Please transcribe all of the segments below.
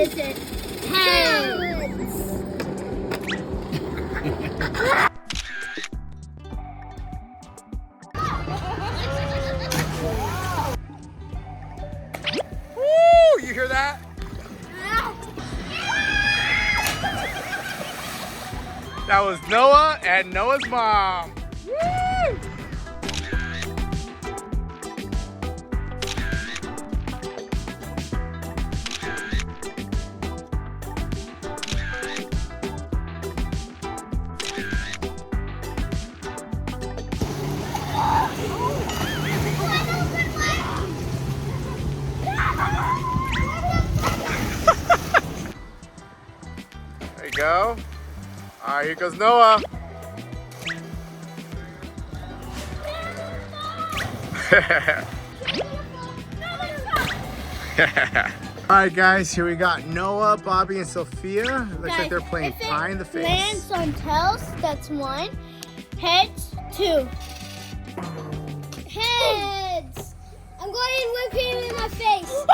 is it? Heads. Woo! You hear that? That was Noah and Noah's mom. Woo! There you go. All right, here goes Noah. All right, guys, here we got Noah, Bobby, and Sophia. Looks like they're playing pie in the face. Lands on tails, that's 1. Heads, 2. Heads! I'm going whipped cream in my face.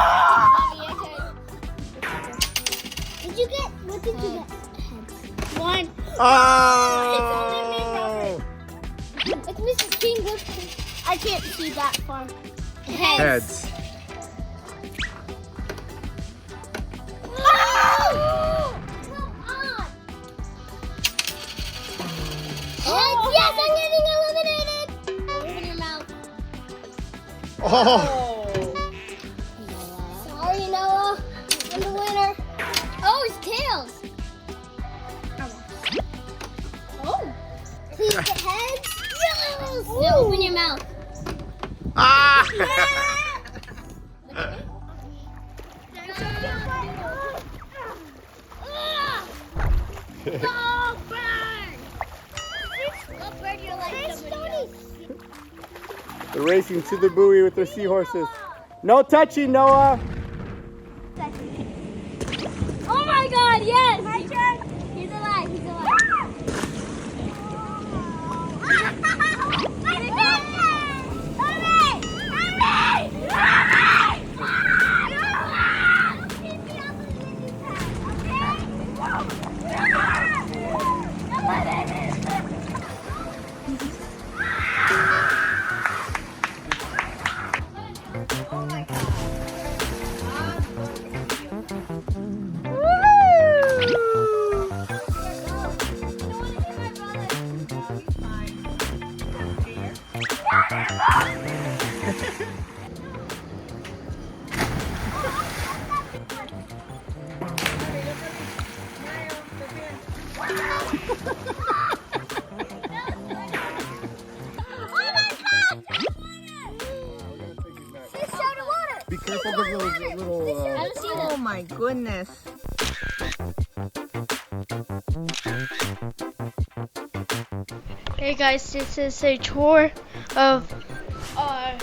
Did you get? What did you get? Heads. 1. Oh! It's Mrs. King whipped cream. I can't see that far. Heads. Oh! Come on! Heads, yes, I'm getting eliminated! Open your mouth. Oh! Sorry, Noah. I'm the winner. Oh, it's tails. Oh. Please get heads. Yes! Now open your mouth. Ah! No, bird! What bird you like? They're racing to the buoy with their seahorses. No touching, Noah. Oh my God! Yes. My turn. He's alive. He's alive. Be careful of those little Oh my goodness. Hey guys, this is a tour of our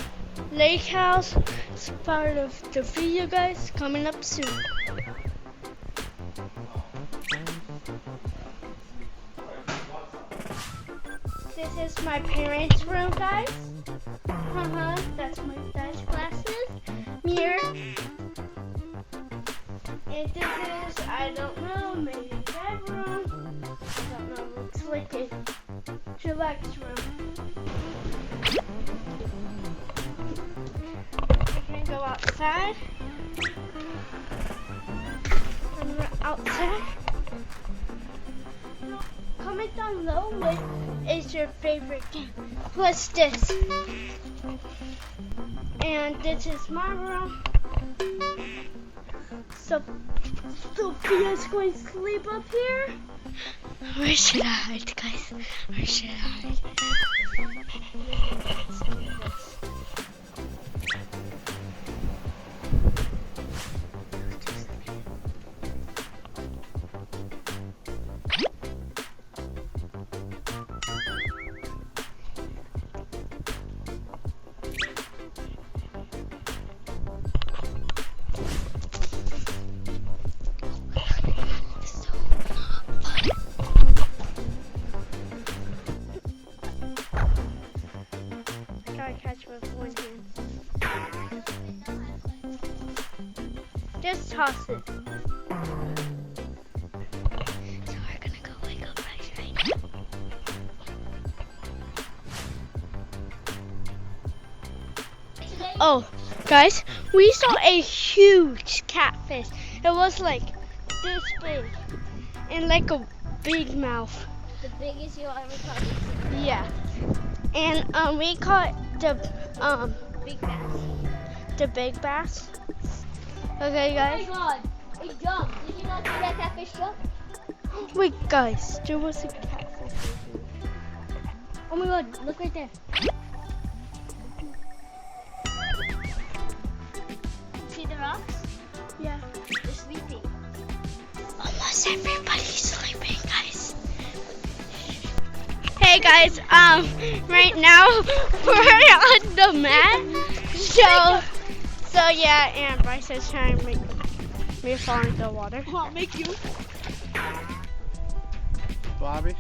lake house. It's part of the video, guys, coming up soon. This is my parents' room, guys. That's my dad's glasses, mirror. And this is, I don't know, maybe bedroom. I don't know, looks like a chillax room. We're gonna go outside. When we're outside, comment down below what is your favorite game. What's this? And this is my room. So Sophia's going to sleep up here. Where should I hide, guys? Where should I hide? Let's do this. Catch with one hand. Just toss it. Oh, guys, we saw a huge catfish. It was like this big and like a big mouth. The biggest you'll ever caught. Yeah. And we caught the Big bass. the big bass. Okay, guys. Oh my god, it jumped. Did you not see that catfish jump? Wait, guys, there was a catfish. Oh my god, look right there. See the rocks? Yeah. They're sleeping. Almost everybody's sleeping, guys. Hey guys, right now we're on the mat. So yeah, and Bryce is trying to make me fall into the water. I'll make you. Bobby?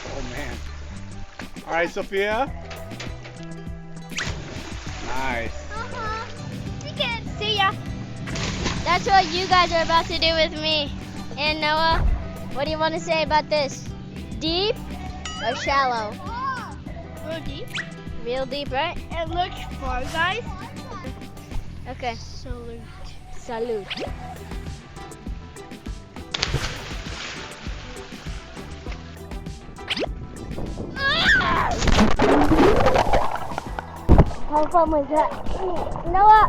Oh man. Alright, Sophia. Nice. You can see ya. That's what you guys are about to do with me. And Noah, what do you want to say about this? Deep or shallow? Real deep. Real deep, right? It looks far, guys. Okay. Salute. Salute. How fun was that? Noah!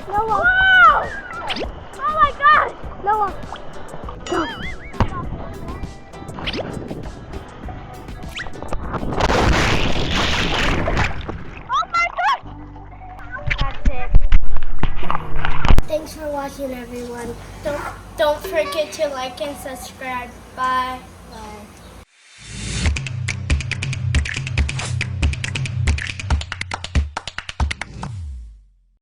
Noah! Wow! Oh my gosh! Noah! Go! Oh my gosh! That's it. Thanks for watching, everyone. Don't forget to like and subscribe. Bye. Bye.